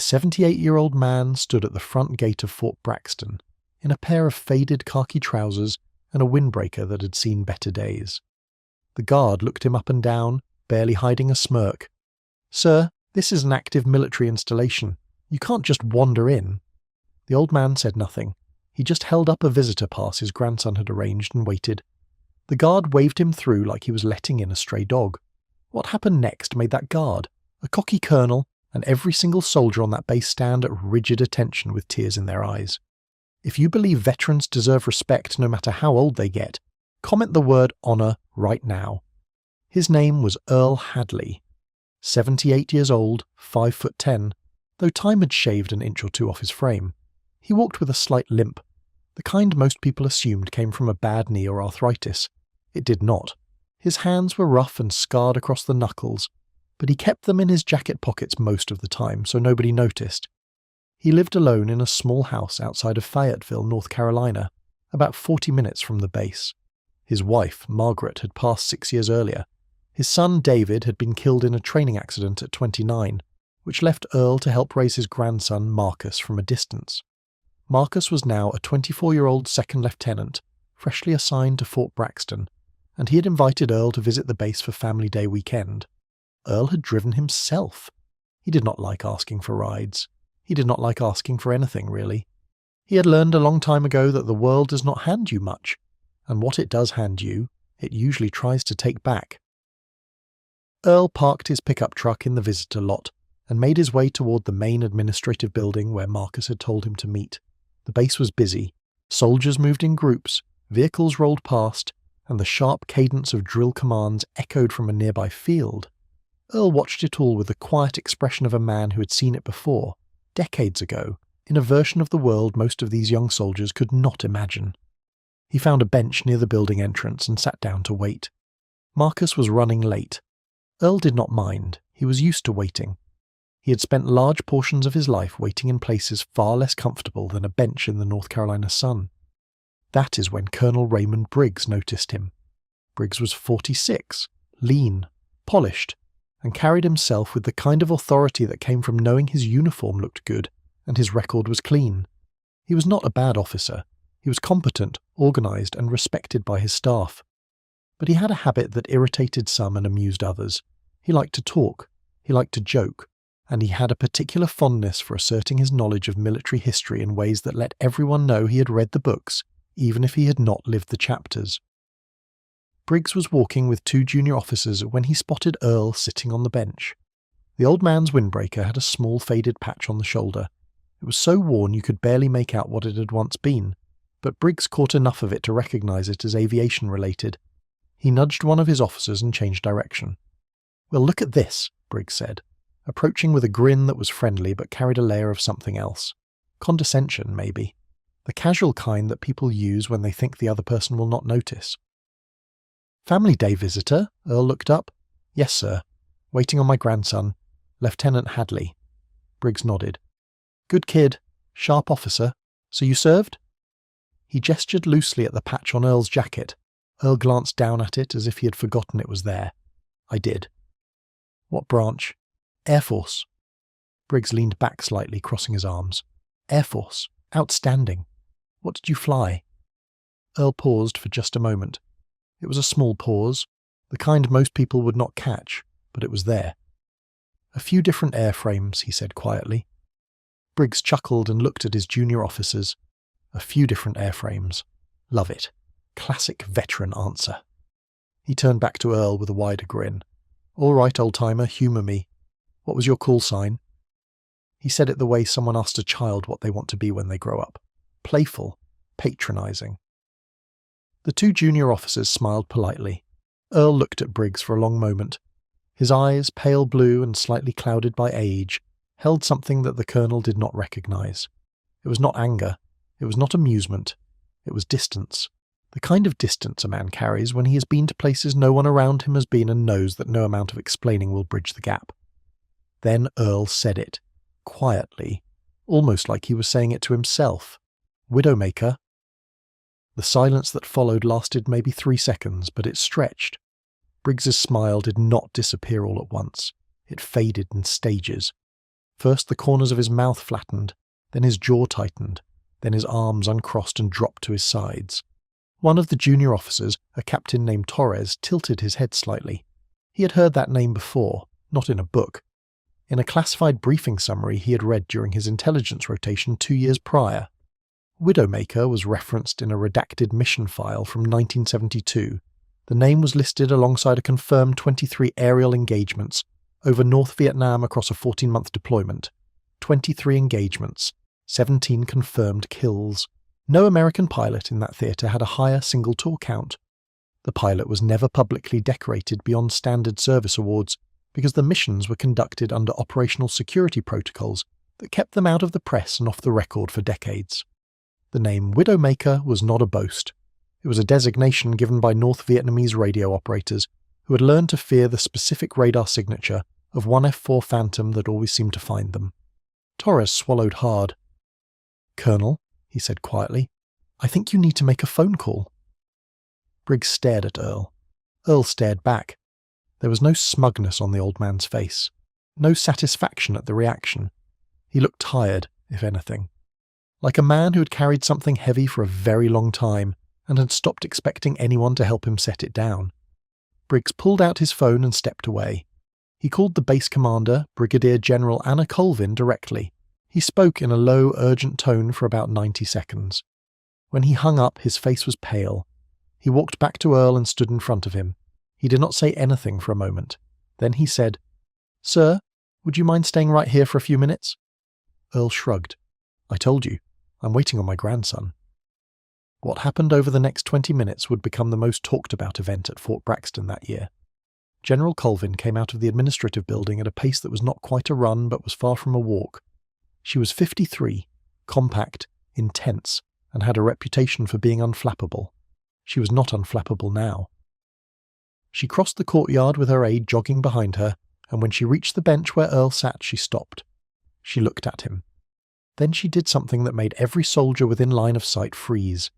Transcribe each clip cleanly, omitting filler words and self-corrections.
A 78-year-old man stood at the front gate of Fort Braxton, in a pair of faded khaki trousers and a windbreaker that had seen better days. The guard looked him up and down, barely hiding a smirk. "Sir, this is an active military installation. You can't just wander in." The old man said nothing. He just held up a visitor pass his grandson had arranged and waited. The guard waved him through like he was letting in a stray dog. What happened next made that guard, a cocky colonel, and every single soldier on that base stand at rigid attention with tears in their eyes. If you believe veterans deserve respect no matter how old they get, comment the word honour right now. His name was Earl Hadley. 78 years old, 5'10", though time had shaved an inch or two off his frame. He walked with a slight limp, the kind most people assumed came from a bad knee or arthritis. It did not. His hands were rough and scarred across the knuckles, but he kept them in his jacket pockets most of the time, so nobody noticed. He lived alone in a small house outside of Fayetteville, North Carolina, about 40 minutes from the base. His wife, Margaret, had passed 6 years earlier. His son, David, had been killed in a training accident at 29, which left Earl to help raise his grandson, Marcus, from a distance. Marcus was now a 24-year-old second lieutenant, freshly assigned to Fort Braxton, and he had invited Earl to visit the base for Family Day weekend. Earl had driven himself. He did not like asking for rides. He did not like asking for anything, really. He had learned a long time ago that the world does not hand you much, and what it does hand you, it usually tries to take back. Earl parked his pickup truck in the visitor lot and made his way toward the main administrative building where Marcus had told him to meet. The base was busy. Soldiers moved in groups, vehicles rolled past, and the sharp cadence of drill commands echoed from a nearby field. Earl watched it all with the quiet expression of a man who had seen it before, decades ago, in a version of the world most of these young soldiers could not imagine. He found a bench near the building entrance and sat down to wait. Marcus was running late. Earl did not mind. He was used to waiting. He had spent large portions of his life waiting in places far less comfortable than a bench in the North Carolina sun. That is when Colonel Raymond Briggs noticed him. Briggs was 46, lean, polished, and carried himself with the kind of authority that came from knowing his uniform looked good and his record was clean. He was not a bad officer. He was competent, organized, and respected by his staff. But he had a habit that irritated some and amused others. He liked to talk. He liked to joke. And he had a particular fondness for asserting his knowledge of military history in ways that let everyone know he had read the books, even if he had not lived the chapters. Briggs was walking with 2 junior officers when he spotted Earl sitting on the bench. The old man's windbreaker had a small faded patch on the shoulder. It was so worn you could barely make out what it had once been, but Briggs caught enough of it to recognize it as aviation-related. He nudged one of his officers and changed direction. "Well, look at this," Briggs said, approaching with a grin that was friendly but carried a layer of something else. Condescension, maybe. The casual kind that people use when they think the other person will not notice. "Family Day visitor?" Earl looked up. "Yes, sir. Waiting on my grandson, Lieutenant Hadley." Briggs nodded. "Good kid. Sharp officer. So you served?" He gestured loosely at the patch on Earl's jacket. Earl glanced down at it as if he had forgotten it was there. "I did." "What branch?" "Air Force." Briggs leaned back slightly, crossing his arms. "Air Force. Outstanding. What did you fly?" Earl paused for just a moment. It was a small pause, the kind most people would not catch, but it was there. "A few different airframes," he said quietly. Briggs chuckled and looked at his junior officers. "A few different airframes. Love it. Classic veteran answer." He turned back to Earl with a wider grin. "All right, old-timer, humour me. What was your call sign?" He said it the way someone asked a child what they want to be when they grow up. Playful, patronizing. The 2 junior officers smiled politely. Earl looked at Briggs for a long moment. His eyes, pale blue and slightly clouded by age, held something that the colonel did not recognize. It was not anger. It was not amusement. It was distance. The kind of distance a man carries when he has been to places no one around him has been and knows that no amount of explaining will bridge the gap. Then Earl said it, quietly, almost like he was saying it to himself. "Widowmaker." The silence that followed lasted maybe 3 seconds, but it stretched. Briggs's smile did not disappear all at once. It faded in stages. First the corners of his mouth flattened, then his jaw tightened, then his arms uncrossed and dropped to his sides. One of the junior officers, a captain named Torres, tilted his head slightly. He had heard that name before, not in a book. In a classified briefing summary he had read during his intelligence rotation 2 years prior. Widowmaker was referenced in a redacted mission file from 1972. The name was listed alongside a confirmed 23 aerial engagements over North Vietnam across a 14-month deployment. 23 engagements, 17 confirmed kills. No American pilot in that theatre had a higher single tour count. The pilot was never publicly decorated beyond standard service awards because the missions were conducted under operational security protocols that kept them out of the press and off the record for decades. The name Widowmaker was not a boast. It was a designation given by North Vietnamese radio operators who had learned to fear the specific radar signature of one F-4 Phantom that always seemed to find them. Torres swallowed hard. "Colonel," he said quietly, "I think you need to make a phone call." Briggs stared at Earl. Earl stared back. There was no smugness on the old man's face, no satisfaction at the reaction. He looked tired, if anything. Like a man who had carried something heavy for a very long time and had stopped expecting anyone to help him set it down. Briggs pulled out his phone and stepped away. He called the base commander, Brigadier General Anna Colvin, directly. He spoke in a low, urgent tone for about 90 seconds. When he hung up, his face was pale. He walked back to Earl and stood in front of him. He did not say anything for a moment. Then he said, "Sir, would you mind staying right here for a few minutes?" Earl shrugged. "I told you. I'm waiting on my grandson." What happened over the next 20 minutes would become the most talked about event at Fort Braxton that year. General Colvin came out of the administrative building at a pace that was not quite a run but was far from a walk. She was 53, compact, intense, and had a reputation for being unflappable. She was not unflappable now. She crossed the courtyard with her aide jogging behind her, and when she reached the bench where Earl sat, she stopped. She looked at him. Then she did something that made every soldier within line of sight freeze.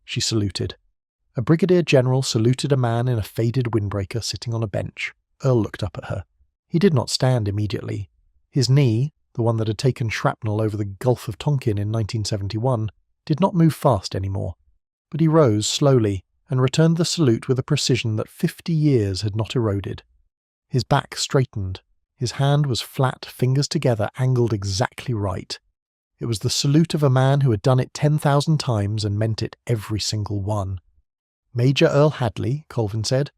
She saluted. A brigadier general saluted a man in a faded windbreaker sitting on a bench. Earl looked up at her. He did not stand immediately. His knee, the one that had taken shrapnel over the Gulf of Tonkin in 1971, did not move fast anymore. But he rose slowly and returned the salute with a precision that 50 years had not eroded. His back straightened. His hand was flat, fingers together, angled exactly right. It was the salute of a man who had done it 10,000 times and meant it every single one. "Major Earl Hadley," Colvin said.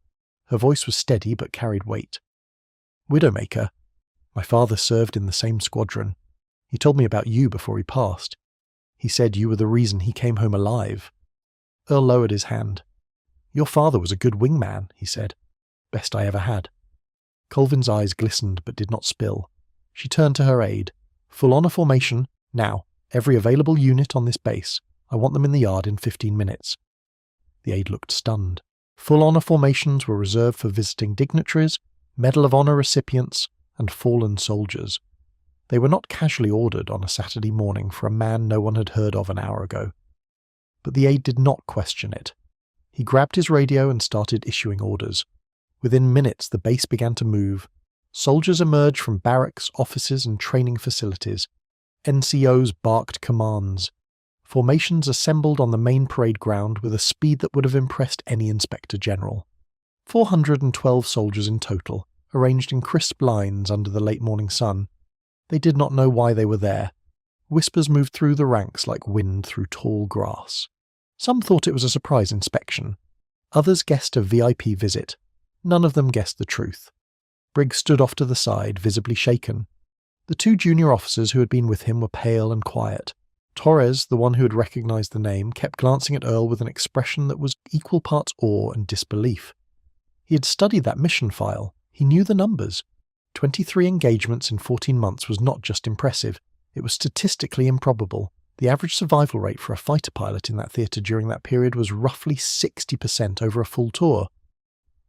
Her voice was steady but carried weight. "Widowmaker. My father served in the same squadron. He told me about you before he passed. He said you were the reason he came home alive." Earl lowered his hand. "Your father was a good wingman," he said. "Best I ever had." Colvin's eyes glistened but did not spill. She turned to her aide. "Full honor formation. Now, every available unit on this base. I want them in the yard in 15 minutes. The aide looked stunned. Full honor formations were reserved for visiting dignitaries, Medal of Honor recipients, and fallen soldiers. They were not casually ordered on a Saturday morning for a man no one had heard of an hour ago. But the aide did not question it. He grabbed his radio and started issuing orders. Within minutes the base began to move. Soldiers emerged from barracks, offices, and training facilities. NCOs barked commands. Formations assembled on the main parade ground with a speed that would have impressed any inspector general. 412 soldiers in total, arranged in crisp lines under the late morning sun. They did not know why they were there. Whispers moved through the ranks like wind through tall grass. Some thought it was a surprise inspection. Others guessed a VIP visit. None of them guessed the truth. Briggs stood off to the side, visibly shaken. The two junior officers who had been with him were pale and quiet. Torres, the one who had recognized the name, kept glancing at Earl with an expression that was equal parts awe and disbelief. He had studied that mission file. He knew the numbers. 23 engagements in 14 months was not just impressive, it was statistically improbable. The average survival rate for a fighter pilot in that theatre during that period was roughly 60% over a full tour.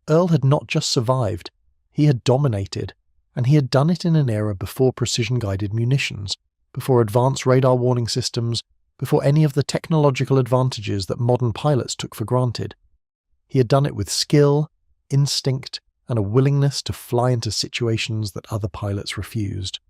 Earl had not just survived, he had dominated, and he had done it in an era before precision-guided munitions, before advanced radar warning systems, before any of the technological advantages that modern pilots took for granted. He had done it with skill, instinct, and a willingness to fly into situations that other pilots refused.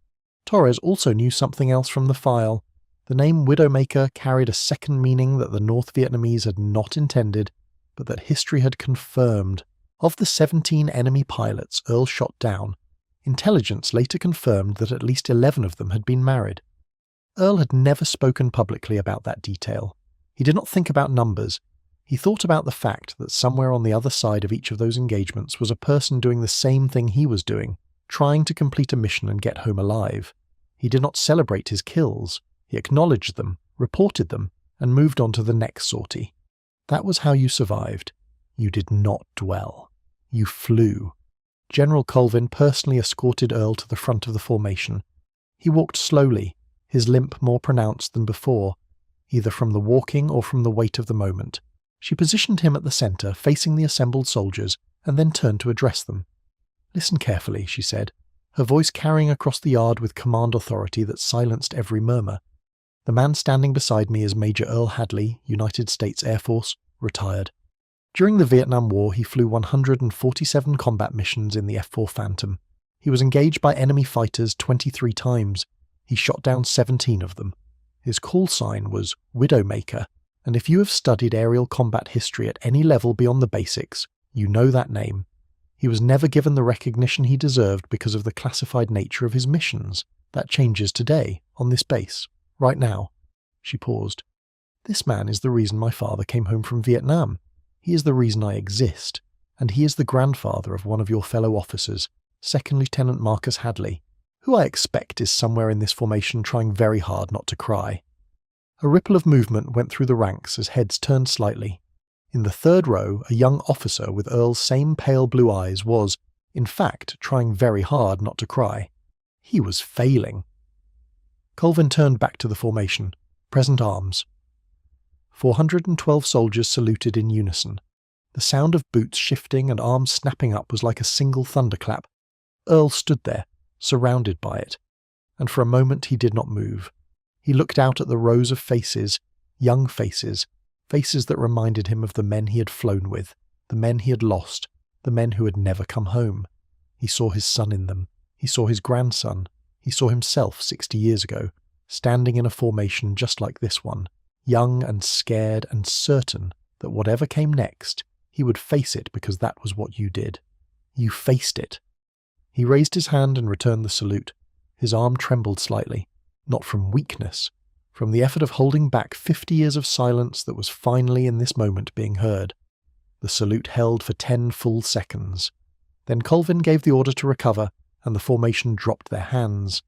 Torres also knew something else from the file. The name Widowmaker carried a second meaning that the North Vietnamese had not intended, but that history had confirmed. Of the 17 enemy pilots Earl shot down, intelligence later confirmed that at least 11 of them had been married. Earl had never spoken publicly about that detail. He did not think about numbers. He thought about the fact that somewhere on the other side of each of those engagements was a person doing the same thing he was doing, trying to complete a mission and get home alive. He did not celebrate his kills. He acknowledged them, reported them, and moved on to the next sortie. That was how you survived. You did not dwell. You flew. General Colvin personally escorted Earl to the front of the formation. He walked slowly, his limp more pronounced than before, either from the walking or from the weight of the moment. She positioned him at the centre, facing the assembled soldiers, and then turned to address them. "Listen carefully," she said, her voice carrying across the yard with command authority that silenced every murmur. "The man standing beside me is Major Earl Hadley, United States Air Force, retired. During the Vietnam War, he flew 147 combat missions in the F-4 Phantom. He was engaged by enemy fighters 23 times. He shot down 17 of them. His call sign was Widowmaker, and if you have studied aerial combat history at any level beyond the basics, you know that name. He was never given the recognition he deserved because of the classified nature of his missions. That changes today, on this base, right now." She paused. "This man is the reason my father came home from Vietnam. He is the reason I exist, and he is the grandfather of one of your fellow officers, Second Lieutenant Marcus Hadley, who I expect is somewhere in this formation trying very hard not to cry." A ripple of movement went through the ranks as heads turned slightly. In the third row, a young officer with Earl's same pale blue eyes was, in fact, trying very hard not to cry. He was failing. Colvin turned back to the formation. Present arms. 412 soldiers saluted in unison. The sound of boots shifting and arms snapping up was like a single thunderclap. Earl stood there, surrounded by it, and for a moment he did not move. He looked out at the rows of faces, young faces, faces that reminded him of the men he had flown with, the men he had lost, the men who had never come home. He saw his son in them. He saw his grandson. He saw himself 60 years ago, standing in a formation just like this one, young and scared and certain that whatever came next, he would face it because that was what you did. You faced it. He raised his hand and returned the salute. His arm trembled slightly, not from weakness, from the effort of holding back 50 years of silence that was finally in this moment being heard. The salute held for 10 full seconds. Then Colvin gave the order to recover, and the formation dropped their hands.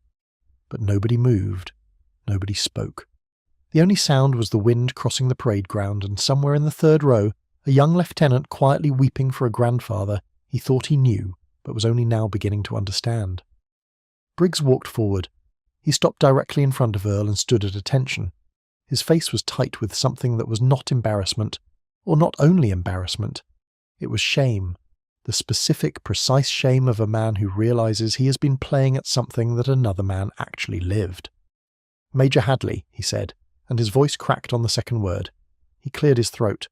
But nobody moved. Nobody spoke. The only sound was the wind crossing the parade ground, and somewhere in the third row, a young lieutenant quietly weeping for a grandfather he thought he knew, but was only now beginning to understand. Briggs walked forward. He stopped directly in front of Earl and stood at attention. His face was tight with something that was not embarrassment, or not only embarrassment. It was shame, the specific, precise shame of a man who realizes he has been playing at something that another man actually lived. "Major Hadley," he said, and his voice cracked on the second word. He cleared his throat.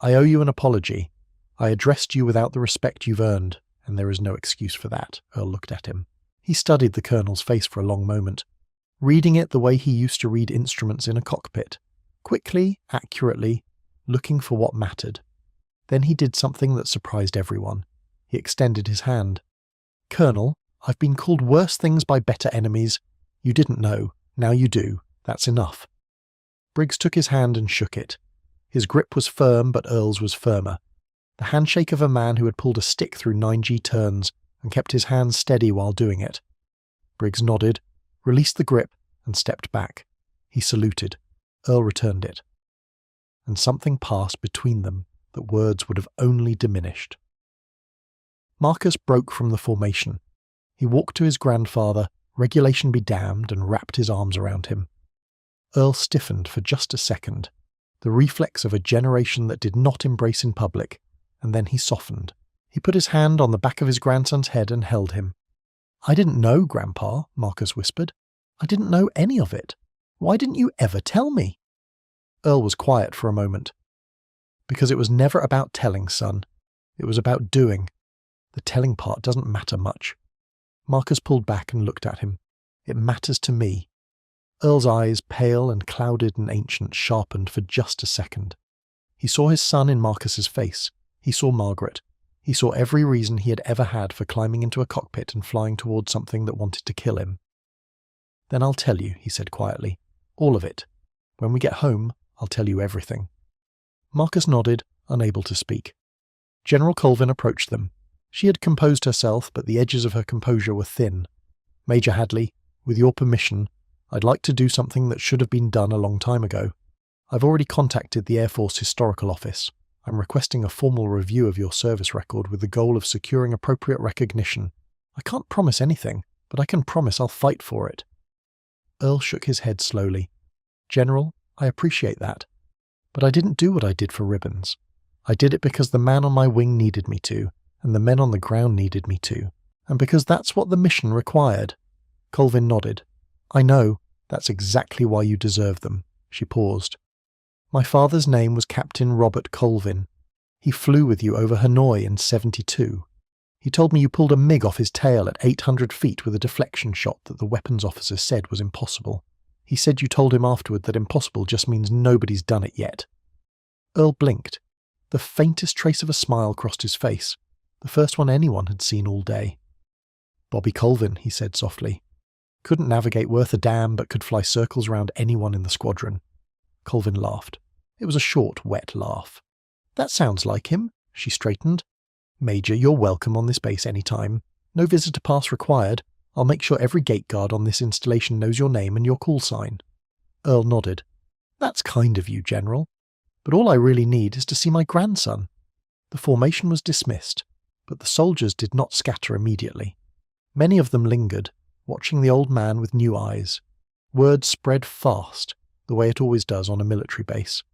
"I owe you an apology. I addressed you without the respect you've earned, and there is no excuse for that." Earl looked at him. He studied the colonel's face for a long moment, reading it the way he used to read instruments in a cockpit, quickly, accurately, looking for what mattered. Then he did something that surprised everyone. He extended his hand. "Colonel, I've been called worse things by better enemies. You didn't know. Now you do. That's enough." Briggs took his hand and shook it. His grip was firm, but Earl's was firmer. The handshake of a man who had pulled a stick through 9G turns and kept his hands steady while doing it. Briggs nodded, released the grip, and stepped back. He saluted. Earl returned it. And something passed between them that words would have only diminished. Marcus broke from the formation. He walked to his grandfather, regulation be damned, and wrapped his arms around him. Earl stiffened for just a second, the reflex of a generation that did not embrace in public, and then he softened. He put his hand on the back of his grandson's head and held him. "I didn't know, Grandpa," Marcus whispered. "I didn't know any of it. Why didn't you ever tell me?" Earl was quiet for a moment. "Because it was never about telling, son. It was about doing. The telling part doesn't matter much." Marcus pulled back and looked at him. It matters to me." Earl's eyes, pale and clouded and ancient, sharpened for just a second. He saw his son in Marcus's face. He saw Margaret. He saw every reason he had ever had for climbing into a cockpit and flying towards something that wanted to kill him. "Then I'll tell you," he said quietly. "All of it. When we get home, I'll tell you everything." Marcus nodded, unable to speak. General Colvin approached them. She had composed herself, but the edges of her composure were thin. "Major Hadley, with your permission, I'd like to do something that should have been done a long time ago. I've already contacted the Air Force Historical Office. I'm requesting a formal review of your service record with the goal of securing appropriate recognition. I can't promise anything, but I can promise I'll fight for it." Earl shook his head slowly. "General, I appreciate that. But I didn't do what I did for ribbons. I did it because the man on my wing needed me to, and the men on the ground needed me to, and because that's what the mission required." Colvin nodded. "I know. That's exactly why you deserve them." She paused. "My father's name was Captain Robert Colvin. He flew with you over Hanoi in '72. He told me you pulled a MiG off his tail at 800 feet with a deflection shot that the weapons officer said was impossible. He said you told him afterward that impossible just means nobody's done it yet." Earl blinked. The faintest trace of a smile crossed his face, the first one anyone had seen all day. "Bobby Colvin," he said softly. "Couldn't navigate worth a damn, but could fly circles around anyone in the squadron." Colvin laughed. It was a short, wet laugh. "That sounds like him." She straightened. "Major, you're welcome on this base any time. No visitor pass required. I'll make sure every gate guard on this installation knows your name and your call sign." Earl nodded. "That's kind of you, General. But all I really need is to see my grandson." The formation was dismissed, but the soldiers did not scatter immediately. Many of them lingered, watching the old man with new eyes. Word spread fast, the way it always does on a military base.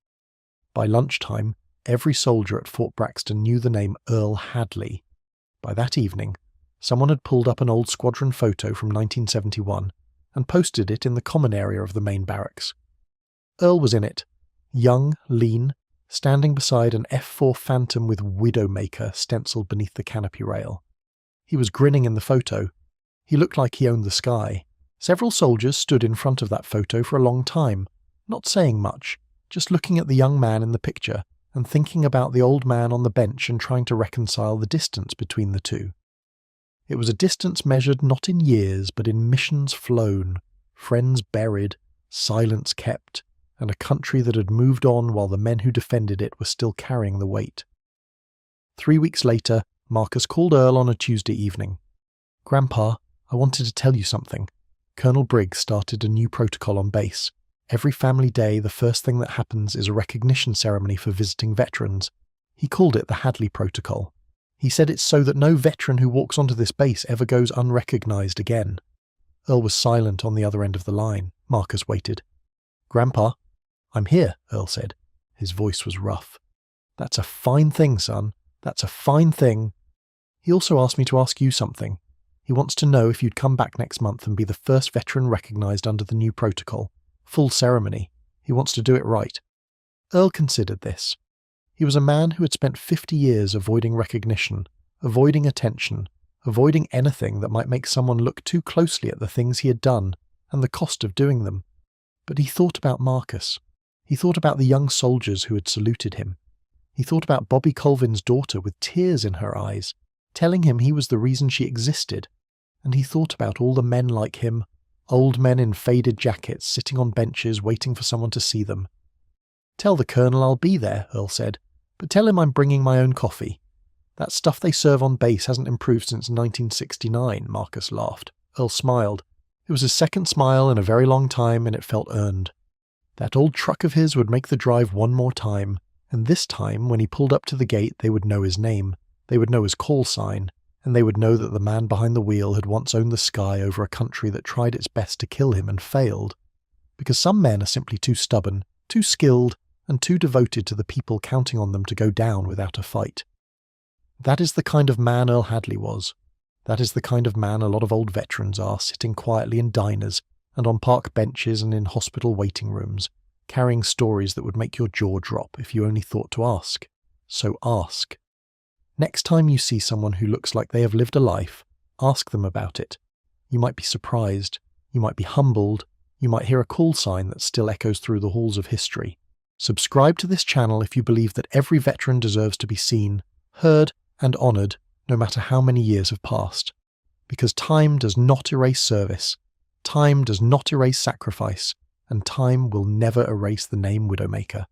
By lunchtime, every soldier at Fort Braxton knew the name Earl Hadley. By that evening, someone had pulled up an old squadron photo from 1971 and posted it in the common area of the main barracks. Earl was in it, young, lean, standing beside an F-4 Phantom with Widowmaker stenciled beneath the canopy rail. He was grinning in the photo. He looked like he owned the sky. Several soldiers stood in front of that photo for a long time, not saying much, just looking at the young man in the picture and thinking about the old man on the bench and trying to reconcile the distance between the two. It was a distance measured not in years but in missions flown, friends buried, silence kept, and a country that had moved on while the men who defended it were still carrying the weight. 3 weeks later, Marcus called Earl on a Tuesday evening. "Grandpa, I wanted to tell you something. Colonel Briggs started a new protocol on base. Every family day, the first thing that happens is a recognition ceremony for visiting veterans. He called it the Hadley Protocol. He said it's so that no veteran who walks onto this base ever goes unrecognized again." Earl was silent on the other end of the line. Marcus waited. "Grandpa?" "I'm here," Earl said. His voice was rough. "That's a fine thing, son. That's a fine thing. He also asked me to ask you something. He wants to know if you'd come back next month and be the first veteran recognized under the new protocol. Full ceremony. He wants to do it right." Earl considered this. He was a man who had spent 50 years avoiding recognition, avoiding attention, avoiding anything that might make someone look too closely at the things he had done and the cost of doing them. But he thought about Marcus. He thought about the young soldiers who had saluted him. He thought about Bobby Colvin's daughter with tears in her eyes, telling him he was the reason she existed. And he thought about all the men like him, old men in faded jackets sitting on benches waiting for someone to see them. "Tell the colonel I'll be there," Earl said, "but tell him I'm bringing my own coffee. That stuff they serve on base hasn't improved since 1969, Marcus laughed. Earl smiled. It was his second smile in a very long time, and it felt earned. That old truck of his would make the drive one more time, and this time, when he pulled up to the gate, they would know his name, they would know his call sign, and they would know that the man behind the wheel had once owned the sky over a country that tried its best to kill him and failed. Because some men are simply too stubborn, too skilled, and too devoted to the people counting on them to go down without a fight. That is the kind of man Earl Hadley was. That is the kind of man a lot of old veterans are, sitting quietly in diners and on park benches and in hospital waiting rooms, carrying stories that would make your jaw drop if you only thought to ask. So ask. Next time you see someone who looks like they have lived a life, ask them about it. You might be surprised. you might be humbled, you might hear a call sign that still echoes through the halls of history. Subscribe to this channel if you believe that every veteran deserves to be seen, heard, and honoured, no matter how many years have passed. Because time does not erase service, time does not erase sacrifice, and time will never erase the name Widowmaker.